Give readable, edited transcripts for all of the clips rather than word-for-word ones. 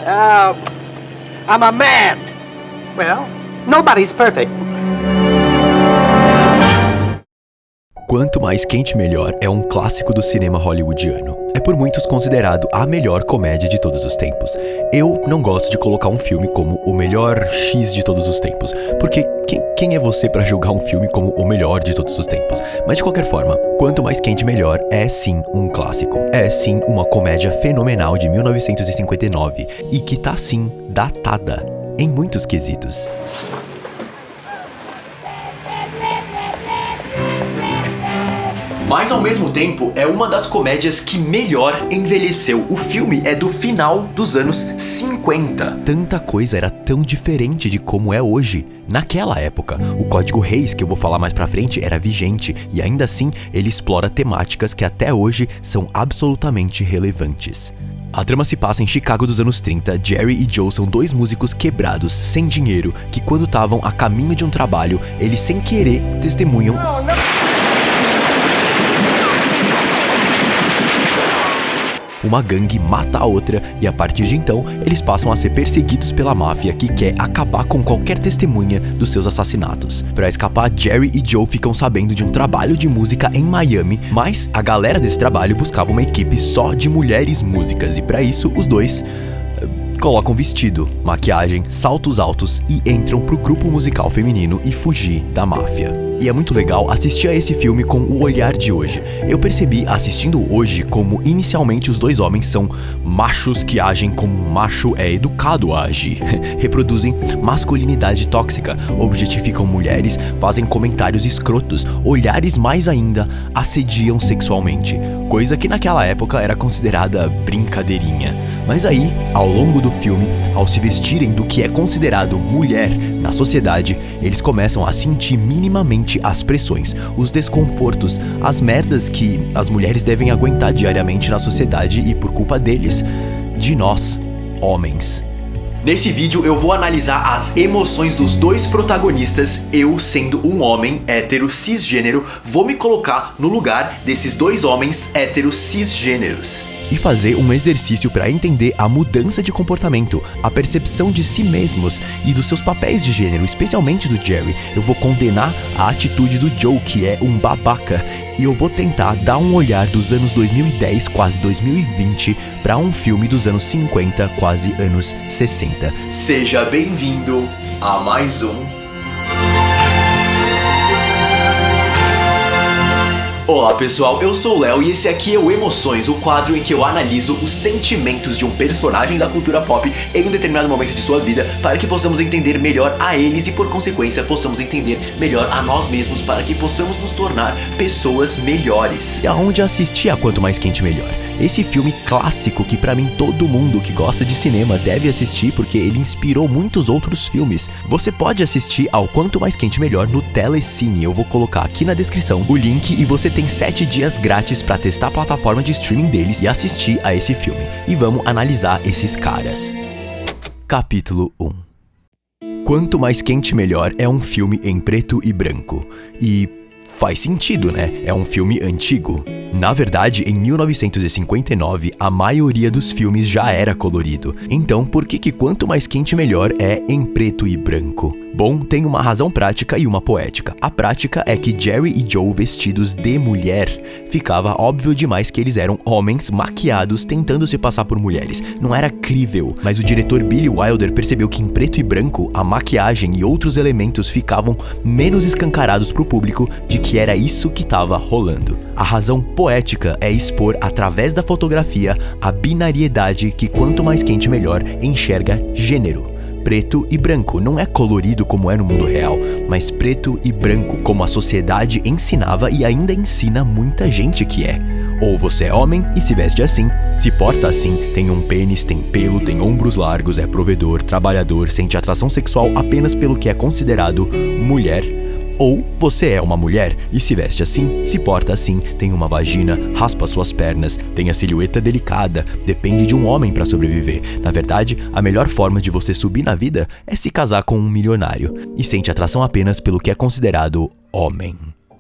I'm a man. Well, nobody's perfect. Quanto Mais Quente Melhor é um clássico do cinema hollywoodiano. É por muitos considerado a melhor comédia de todos os tempos. Eu não gosto de colocar um filme como o melhor X de todos os tempos, porque quem é você para julgar um filme como o melhor de todos os tempos? Mas de qualquer forma, Quanto Mais Quente Melhor é sim um clássico. É sim uma comédia fenomenal de 1959 e que tá sim datada em muitos quesitos. Mas ao mesmo tempo é uma das comédias que melhor envelheceu. O filme é do final dos anos 50. Tanta coisa era tão diferente de como é hoje. Naquela época, o Código Reis, que eu vou falar mais pra frente, era vigente e ainda assim ele explora temáticas que até hoje são absolutamente relevantes. A trama se passa em Chicago dos anos 30. Jerry e Joe são dois músicos quebrados, sem dinheiro, que quando estavam a caminho de um trabalho, eles sem querer testemunham uma gangue mata a outra e a partir de então eles passam a ser perseguidos pela máfia que quer acabar com qualquer testemunha dos seus assassinatos. Para escapar, Jerry e Joe ficam sabendo de um trabalho de música em Miami, mas a galera desse trabalho buscava uma equipe só de mulheres músicas e para isso os dois colocam vestido, maquiagem, saltos altos e entram pro grupo musical feminino e fugir da máfia. E é muito legal assistir a esse filme com o olhar de hoje. Eu percebi assistindo hoje como inicialmente os dois homens são machos que agem como um macho é educado a agir. Reproduzem masculinidade tóxica, objetificam mulheres, fazem comentários escrotos, olhares mais ainda, assediam sexualmente. Coisa que naquela época era considerada brincadeirinha. Mas aí, ao longo do filme, ao se vestirem do que é considerado mulher na sociedade, eles começam a sentir minimamente as pressões, os desconfortos, as merdas que as mulheres devem aguentar diariamente na sociedade e por culpa deles, de nós, homens. Nesse vídeo eu vou analisar as emoções dos dois protagonistas. Eu, sendo um homem hétero cisgênero, vou me colocar no lugar desses dois homens héteros cisgêneros e fazer um exercício para entender a mudança de comportamento, a percepção de si mesmos e dos seus papéis de gênero, especialmente do Jerry. Eu vou condenar a atitude do Joe, que é um babaca, e eu vou tentar dar um olhar dos anos 2010, quase 2020, para um filme dos anos 50, quase anos 60. Seja bem-vindo a mais um... Olá pessoal, eu sou o Léo e esse aqui é o Emoções, o quadro em que eu analiso os sentimentos de um personagem da cultura pop em um determinado momento de sua vida para que possamos entender melhor a eles e por consequência possamos entender melhor a nós mesmos para que possamos nos tornar pessoas melhores. E aonde assistir a Quanto Mais Quente Melhor? Esse filme clássico que pra mim todo mundo que gosta de cinema deve assistir porque ele inspirou muitos outros filmes. Você pode assistir ao Quanto Mais Quente Melhor no Telecine, eu vou colocar aqui na descrição o link e você tem 7 dias grátis pra testar a plataforma de streaming deles e assistir a esse filme. E vamos analisar esses caras. Capítulo 1. Quanto Mais Quente Melhor é um filme em preto e branco. E faz sentido, né? É um filme antigo. Na verdade, em 1959, a maioria dos filmes já era colorido. Então, por que Quanto Mais Quente Melhor é em preto e branco? Bom, tem uma razão prática e uma poética. A prática é que Jerry e Joe vestidos de mulher, ficava óbvio demais que eles eram homens maquiados tentando se passar por mulheres. Não era crível, mas o diretor Billy Wilder percebeu que em preto e branco, a maquiagem e outros elementos ficavam menos escancarados pro público de que era isso que tava rolando. A razão poética é expor através da fotografia a binariedade que Quanto Mais Quente Melhor enxerga gênero. Preto e branco não é colorido como é no mundo real, mas preto e branco como a sociedade ensinava e ainda ensina muita gente que é. Ou você é homem e se veste assim, se porta assim, tem um pênis, tem pelo, tem ombros largos, é provedor, trabalhador, sente atração sexual apenas pelo que é considerado mulher. Ou você é uma mulher e se veste assim, se porta assim, tem uma vagina, raspa suas pernas, tem a silhueta delicada, depende de um homem para sobreviver. Na verdade, a melhor forma de você subir na vida é se casar com um milionário e sente atração apenas pelo que é considerado homem.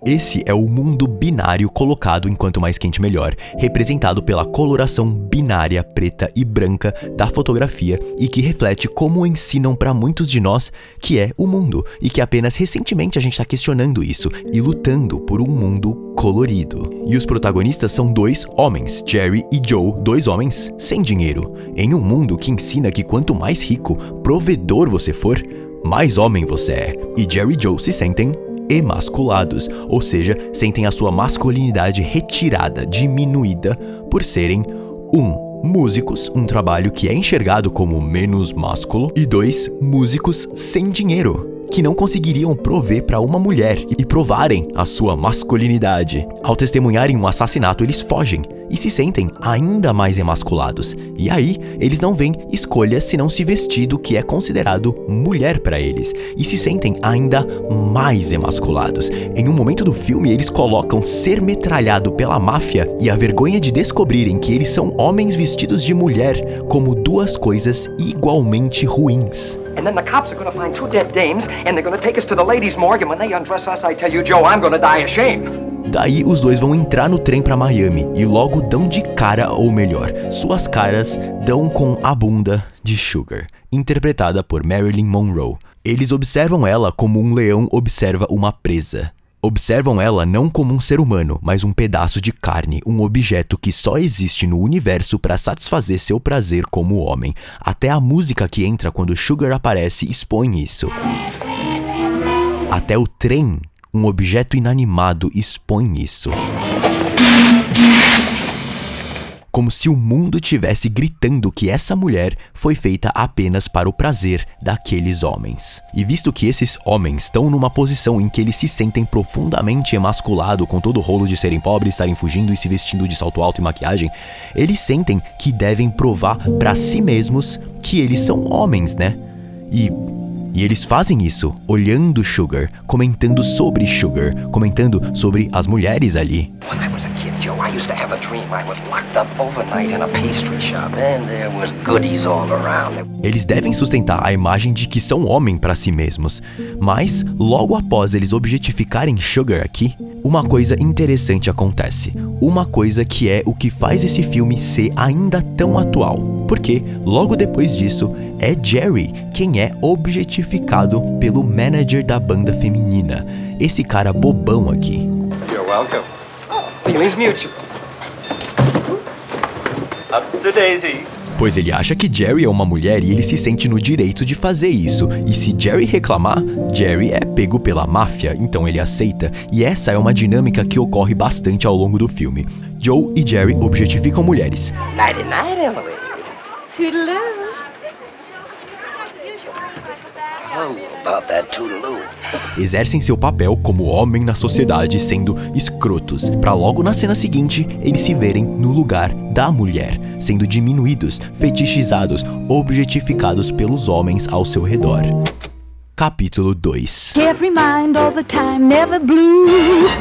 Esse é o mundo binário colocado em quanto mais quente melhor, representado pela coloração binária preta e branca da fotografia e que reflete como ensinam para muitos de nós que é o mundo e que apenas recentemente a gente está questionando isso e lutando por um mundo colorido. E os protagonistas são dois homens, Jerry e Joe, dois homens sem dinheiro, em um mundo que ensina que quanto mais rico, provedor você for, mais homem você é. E Jerry e Joe se sentem emasculados, ou seja, sentem a sua masculinidade retirada, diminuída por serem músicos, um trabalho que é enxergado como menos másculo, e 2, músicos sem dinheiro, que não conseguiriam prover para uma mulher e provarem a sua masculinidade. Ao testemunharem um assassinato, eles fogem e se sentem ainda mais emasculados. E aí, eles não veem escolha senão se vestir do que é considerado mulher para eles, e se sentem ainda mais emasculados. Em um momento do filme, eles colocam ser metralhado pela máfia e a vergonha de descobrirem que eles são homens vestidos de mulher como duas coisas igualmente ruins. And then the cops are gonna find 2 dead dames, and they're gonna take us to the ladies' morgue, and when they undress us, I tell you, Joe, I'm gonna die of shame. Daí os dois vão entrar no trem pra Miami e logo dão de cara, ou melhor, suas caras dão com a bunda de Sugar, interpretada por Marilyn Monroe. Eles observam ela como um leão observa uma presa. Observam ela não como um ser humano, mas um pedaço de carne, um objeto que só existe no universo para satisfazer seu prazer como homem. Até a música que entra quando Sugar aparece expõe isso. Até o trem, um objeto inanimado, expõe isso. Como se o mundo tivesse gritando que essa mulher foi feita apenas para o prazer daqueles homens. E visto que esses homens estão numa posição em que eles se sentem profundamente emasculados com todo o rolo de serem pobres, estarem fugindo e se vestindo de salto alto e maquiagem, eles sentem que devem provar para si mesmos que eles são homens, né? E eles fazem isso olhando Sugar, comentando sobre Sugar, comentando sobre as mulheres ali. When I was a kid, Joe, I used to have a dream I was locked up overnight in a pastry shop, and there was goodies all around. Eles devem sustentar a imagem de que são homem para si mesmos, mas logo após eles objetificarem Sugar aqui, uma coisa interessante acontece. Uma coisa que é o que faz esse filme ser ainda tão atual. Porque logo depois disso, é Jerry quem é objetificado pelo manager da banda feminina. Esse cara bobão aqui. You're welcome. Feelings mutual. Up the daisy. Pois ele acha que Jerry é uma mulher e ele se sente no direito de fazer isso. E se Jerry reclamar, Jerry é pego pela máfia, então ele aceita. E essa é uma dinâmica que ocorre bastante ao longo do filme. Joe e Jerry objetificam mulheres. Nighty night, Emily. Toodaloo. Oh, about that toodaloo. Exercem seu papel como homem na sociedade sendo escrotos, pra logo na cena seguinte eles se verem no lugar da mulher, sendo diminuídos, fetichizados, objetificados pelos homens ao seu redor. Capítulo 2. Carefree mind all the time, never blue.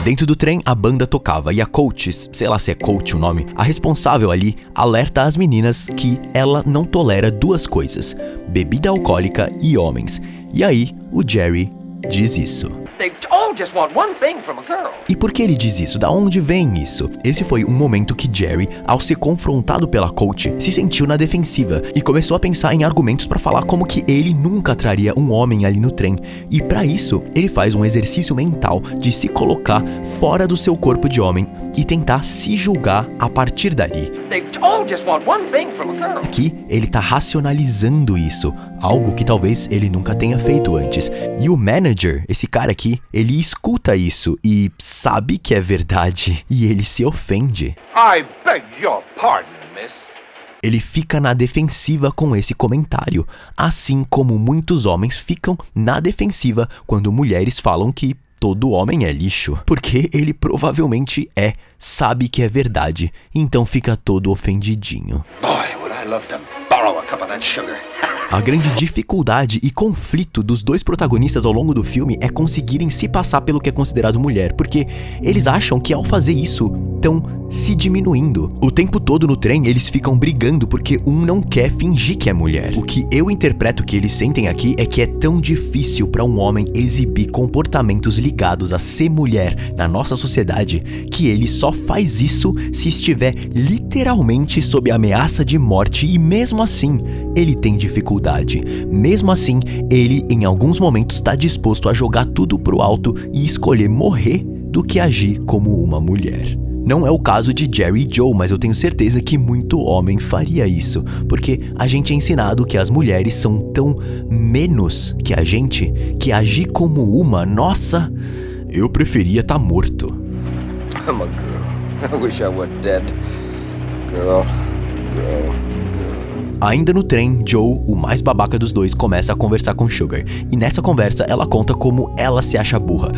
Dentro do trem, a banda tocava e a coach, sei lá se é coach o nome, a responsável ali, alerta as meninas que ela não tolera duas coisas: bebida alcoólica e homens. E aí, o Jerry diz isso. They all just want one thing from a girl. E por que ele diz isso? Da onde vem isso? Esse foi um momento que Jerry, ao ser confrontado pela coach, se sentiu na defensiva e começou a pensar em argumentos pra falar como que ele nunca traria um homem ali no trem. E pra isso, ele faz um exercício mental de se colocar fora do seu corpo de homem e tentar se julgar a partir dali. They all just want one thing from a girl. Aqui, ele tá racionalizando isso, algo que talvez ele nunca tenha feito antes. E o manager, esse cara aqui, ele escuta isso e sabe que é verdade, e ele se ofende. I beg your pardon, miss. Ele fica na defensiva com esse comentário, assim como muitos homens ficam na defensiva quando mulheres falam que todo homem é lixo, porque ele provavelmente sabe que é verdade, então fica todo ofendidinho. Boy, would I love to borrow a cup of that sugar. A grande dificuldade e conflito dos dois protagonistas ao longo do filme é conseguirem se passar pelo que é considerado mulher, porque eles acham que ao fazer isso, estão se diminuindo. O tempo todo no trem eles ficam brigando porque um não quer fingir que é mulher. O que eu interpreto que eles sentem aqui é que é tão difícil para um homem exibir comportamentos ligados a ser mulher na nossa sociedade que ele só faz isso se estiver literalmente sob ameaça de morte, e mesmo assim ele tem dificuldade. Mesmo assim, ele em alguns momentos está disposto a jogar tudo pro alto e escolher morrer do que agir como uma mulher. Não é o caso de Jerry e Joe, mas eu tenho certeza que muito homem faria isso, porque a gente é ensinado que as mulheres são tão menos que a gente, que agir como uma, nossa, eu preferia estar morto. I'm a girl. I wish I were dead. Girl. Ainda no trem, Joe, o mais babaca dos dois, começa a conversar com Sugar. E nessa conversa, ela conta como ela se acha burra.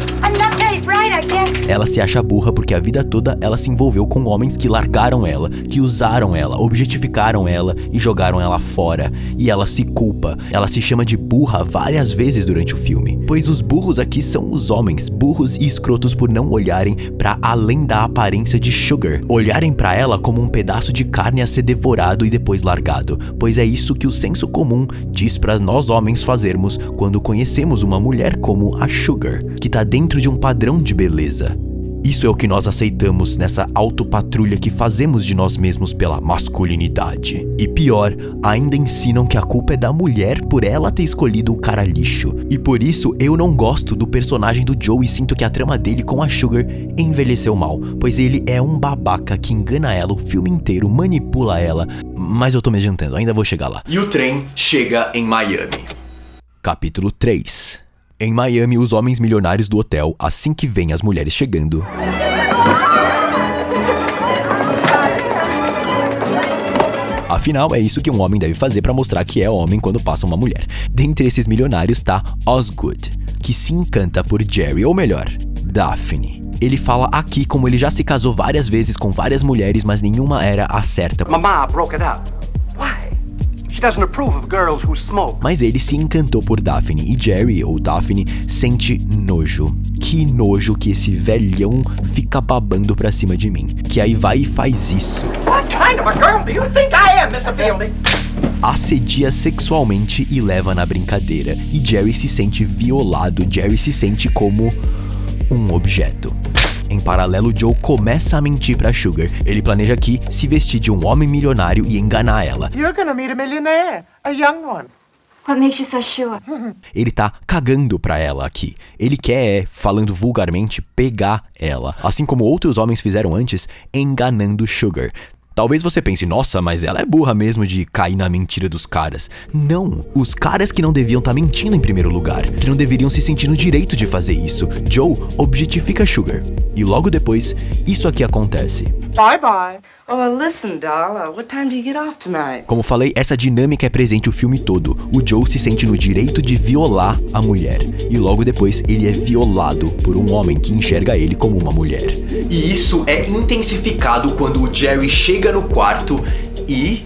Ela se acha burra porque a vida toda ela se envolveu com homens que largaram ela, que usaram ela, objetificaram ela e jogaram ela fora. E ela se culpa. Ela se chama de burra várias vezes durante o filme. Pois os burros aqui são os homens, burros e escrotos por não olharem pra além da aparência de Sugar. Olharem pra ela como um pedaço de carne a ser devorado e depois largado. Pois é isso que o senso comum diz pra nós homens fazermos quando conhecemos uma mulher como a Sugar, que tá dentro de um padrão de beleza. Isso é o que nós aceitamos nessa autopatrulha que fazemos de nós mesmos pela masculinidade. E pior, ainda ensinam que a culpa é da mulher por ela ter escolhido um cara lixo. E por isso eu não gosto do personagem do Joe e sinto que a trama dele com a Sugar envelheceu mal, pois ele é um babaca que engana ela o filme inteiro, manipula ela, mas eu tô me adiantando, ainda vou chegar lá. E o trem chega em Miami. Capítulo 3. Em Miami, os homens milionários do hotel, assim que veem as mulheres chegando, afinal, é isso que um homem deve fazer para mostrar que é homem quando passa uma mulher. Dentre esses milionários tá Osgood, que se encanta por Jerry, ou melhor, Daphne. Ele fala aqui como ele já se casou várias vezes com várias mulheres, mas nenhuma era a certa. Mama broke it up. Why? She doesn't approve of girls who smoke. Mas ele se encantou por Daphne e Jerry, ou Daphne, sente nojo. Que nojo que esse velhão fica babando pra cima de mim. Que aí vai e faz isso. What kind of a girl do you think I am, Mr. Fielding? Assedia sexualmente e leva na brincadeira. E Jerry se sente violado, Jerry se sente como um objeto. Em paralelo, Joe começa a mentir pra Sugar. Ele planeja aqui se vestir de um homem milionário e enganar ela. You're gonna meet a millionaire, a young one. What makes you so sure? Ele tá cagando pra ela aqui. Ele quer, falando vulgarmente, pegar ela. Assim como outros homens fizeram antes, enganando Sugar. Talvez você pense, nossa, mas ela é burra mesmo de cair na mentira dos caras. Não, os caras que não deviam estar mentindo em primeiro lugar, que não deveriam se sentir no direito de fazer isso. Joe objetifica Sugar. E logo depois, isso aqui acontece. Bye bye. Oh, listen, doll. What time do you get off tonight? Como falei, essa dinâmica é presente o filme todo. O Joe se sente no direito de violar a mulher. E logo depois, ele é violado por um homem que enxerga ele como uma mulher. E isso é intensificado quando o Jerry chega no quarto e...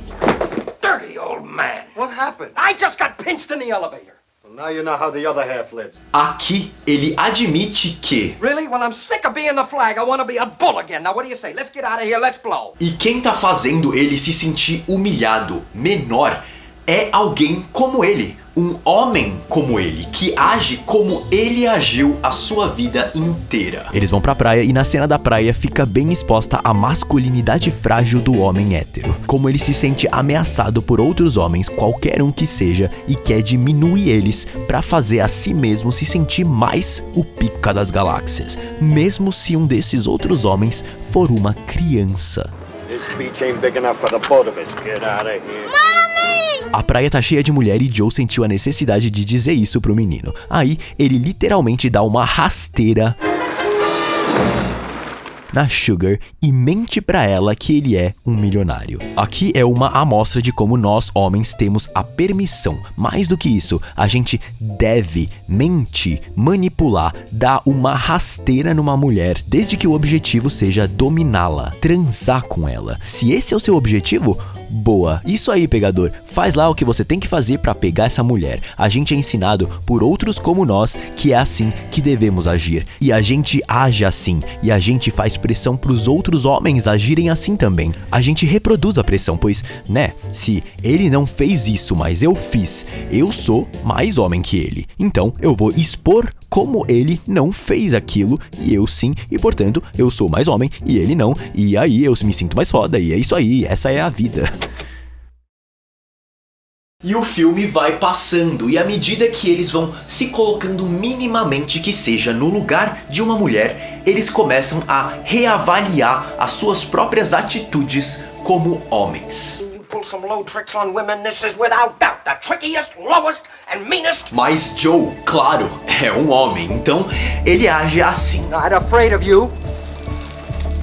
Dirty old man. What happened? I just got pinched in the elevator. Well, now you know how the other half lives. aqui ele admite que... Really? Well, I'm sick of being the flag. I want to be a bull again. Now, what do you say? Let's get out of here. Let's blow. E quem tá fazendo ele se sentir humilhado, menor, é alguém como ele. Um homem como ele, que age como ele agiu a sua vida inteira. Eles vão pra praia e na cena da praia fica bem exposta a masculinidade frágil do homem hétero. Como ele se sente ameaçado por outros homens, qualquer um que seja, e quer diminuir eles pra fazer a si mesmo se sentir mais o pica das galáxias. Mesmo se um desses outros homens for uma criança. This beach ain't big enough for the both of us. Get out of here. A praia tá cheia de mulher e Joe sentiu a necessidade de dizer isso pro menino. Aí, ele literalmente dá uma rasteira na Sugar e mente pra ela que ele é um milionário. Aqui é uma amostra de como nós, homens, temos a permissão. Mais do que isso, a gente deve mentir, manipular, dar uma rasteira numa mulher, desde que o objetivo seja dominá-la, transar com ela. Se esse é o seu objetivo, Boa, isso aí, pegador. Faz lá o que você tem que fazer pra pegar essa mulher. A gente é ensinado por outros como nós que é assim que devemos agir. E a gente age assim. E a gente faz pressão pros outros homens agirem assim também. A gente reproduz a pressão, pois, né, se ele não fez isso, mas eu fiz, eu sou mais homem que ele. Então, eu vou expor como ele não fez aquilo e eu sim, e portanto eu sou mais homem e ele não, e aí eu me sinto mais foda, e é isso aí, essa é a vida. E o filme vai passando, e à medida que eles vão se colocando minimamente que seja no lugar de uma mulher, eles começam a reavaliar as suas próprias atitudes como homens. Pull some low tricks on women, this is without doubt the trickiest, lowest and meanest. Mas Joe, claro, é um homem, então ele age assim. Not afraid of you.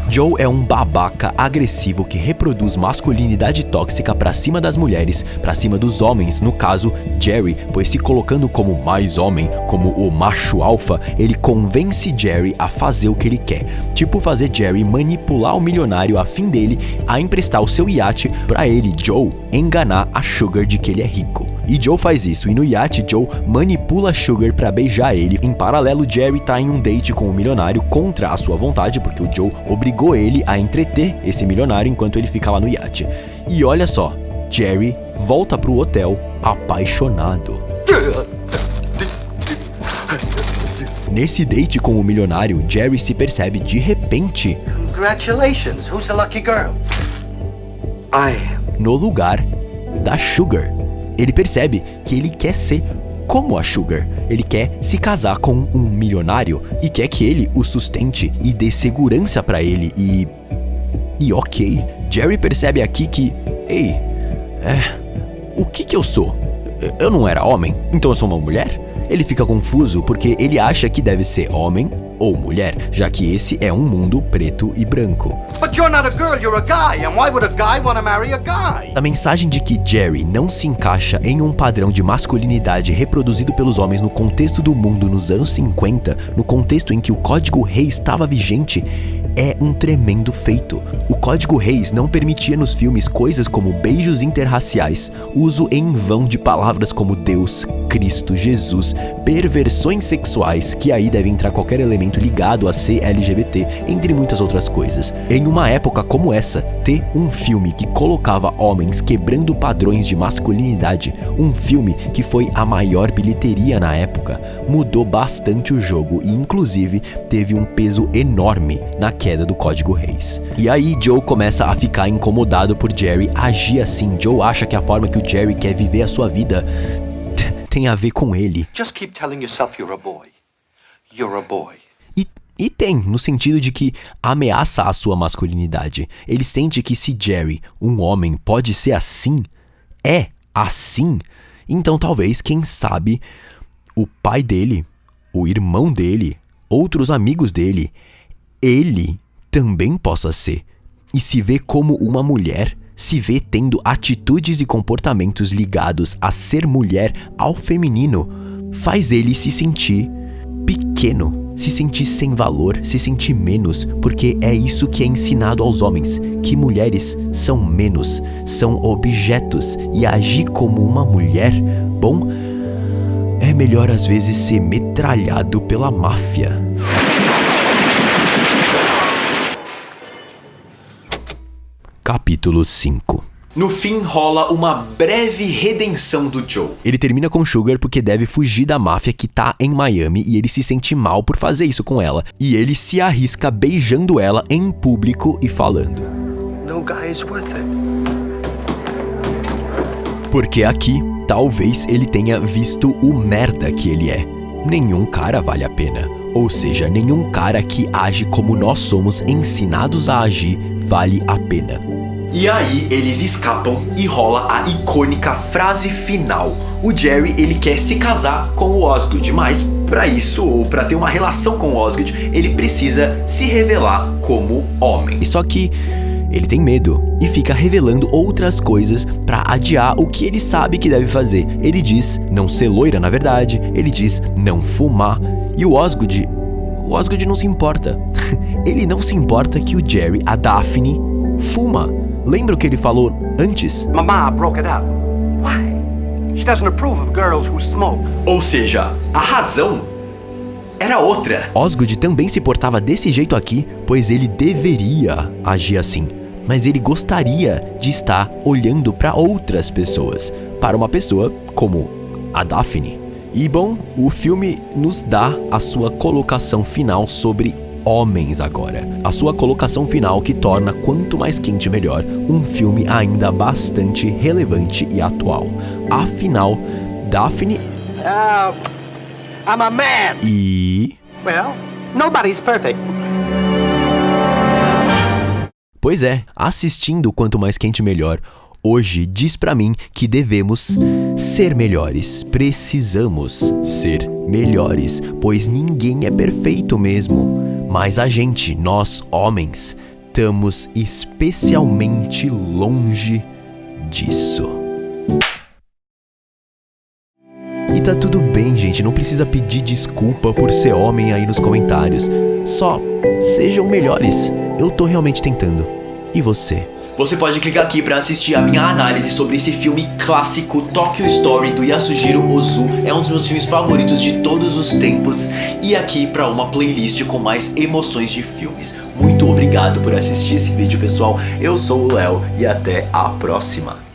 Joe é um babaca agressivo que reproduz masculinidade tóxica pra cima das mulheres, pra cima dos homens, no caso, Jerry, pois se colocando como mais homem, como o macho alfa, ele convence Jerry a fazer o que ele quer. Tipo fazer Jerry manipular o milionário a fim dele a emprestar o seu iate pra ele, Joe, enganar a Sugar de que ele é rico. E Joe faz isso, e no iate Joe manipula Sugar pra beijar ele. Em paralelo, Jerry tá em um date com o milionário contra a sua vontade, porque o Joe obrigou ele a entreter esse milionário enquanto ele fica lá no iate. E olha só, Jerry volta pro hotel apaixonado. Nesse date com o milionário, Jerry se percebe de repente Congratulations, who's the lucky girl? no lugar da Sugar. Ele percebe que ele quer ser como a Sugar. Ele quer se casar com um milionário e quer que ele o sustente e dê segurança pra ele E ok, Jerry percebe aqui que, o que eu sou? Eu não era homem, então eu sou uma mulher? Ele fica confuso porque ele acha que deve ser homem ou mulher, já que esse é um mundo preto e branco. But you're not a girl, you're a guy. And why would a guy want to marry a guy? A mensagem de que Jerry não se encaixa em um padrão de masculinidade reproduzido pelos homens no contexto do mundo nos anos 50, no contexto em que o Código Reis estava vigente, é um tremendo feito. O Código Reis não permitia nos filmes coisas como beijos interraciais, uso em vão de palavras como Deus, Cristo, Jesus, perversões sexuais, que aí deve entrar qualquer elemento ligado a ser LGBT, entre muitas outras coisas. Em uma época como essa, ter um filme que colocava homens quebrando padrões de masculinidade, um filme que foi a maior bilheteria na época, mudou bastante o jogo e inclusive teve um peso enorme na queda do Código Reis. E aí Joe começa a ficar incomodado por Jerry agir assim. Joe acha que a forma que o Jerry quer viver a sua vida tem a ver com ele. Just keep telling yourself you're a boy. You're a boy. E tem, no sentido de que ameaça a sua masculinidade. Ele sente que se Jerry, um homem, pode ser assim, é assim, então talvez, quem sabe, o pai dele, o irmão dele, outros amigos dele, ele também possa ser. E se vê como uma mulher, se vê tendo atitudes e comportamentos ligados a ser mulher, ao feminino, faz ele se sentir pequeno, se sentir sem valor, se sentir menos, porque é isso que é ensinado aos homens, que mulheres são menos, são objetos, e agir como uma mulher, bom, é melhor às vezes ser metralhado pela máfia. Capítulo 5. No fim, rola uma breve redenção do Joe. Ele termina com Sugar porque deve fugir da máfia que tá em Miami e ele se sente mal por fazer isso com ela. E ele se arrisca beijando ela em público e falando: No guy is worth it. Porque aqui, talvez ele tenha visto o merda que ele é. Nenhum cara vale a pena. Ou seja, nenhum cara que age como nós somos ensinados a agir vale a pena. E aí eles escapam e rola a icônica frase final. O Jerry, ele quer se casar com o Osgood, mas pra isso, ou pra ter uma relação com o Osgood, ele precisa se revelar como homem. Só que ele tem medo e fica revelando outras coisas pra adiar o que ele sabe que deve fazer. Ele diz não ser loira, na verdade, ele diz não fumar. E o Osgood não se importa. Ele não se importa que o Jerry, a Daphne, fuma. Lembra o que ele falou antes? My ma broke it up. Why? She doesn't approve of girls who smoke. Ou seja, a razão era outra. Osgood também se portava desse jeito aqui, pois ele deveria agir assim. Mas ele gostaria de estar olhando para outras pessoas, para uma pessoa como a Daphne. E bom, o filme nos dá a sua colocação final sobre homens agora. A sua colocação final que torna Quanto Mais Quente Melhor um filme ainda bastante relevante e atual. Afinal, Daphne I'm a man. e... Well, nobody's perfect. Pois é, assistindo Quanto Mais Quente Melhor, hoje diz pra mim que devemos ser melhores. Precisamos ser melhores, pois ninguém é perfeito mesmo. Mas a gente, nós homens, estamos especialmente longe disso. E tá tudo bem, gente, não precisa pedir desculpa por ser homem aí nos comentários. Só sejam melhores. Eu tô realmente tentando. E você? Você pode clicar aqui pra assistir a minha análise sobre esse filme clássico Tokyo Story do Yasujiro Ozu. É um dos meus filmes favoritos de todos os tempos. E aqui pra uma playlist com mais emoções de filmes. Muito obrigado por assistir esse vídeo, pessoal. Eu sou o Léo e até a próxima.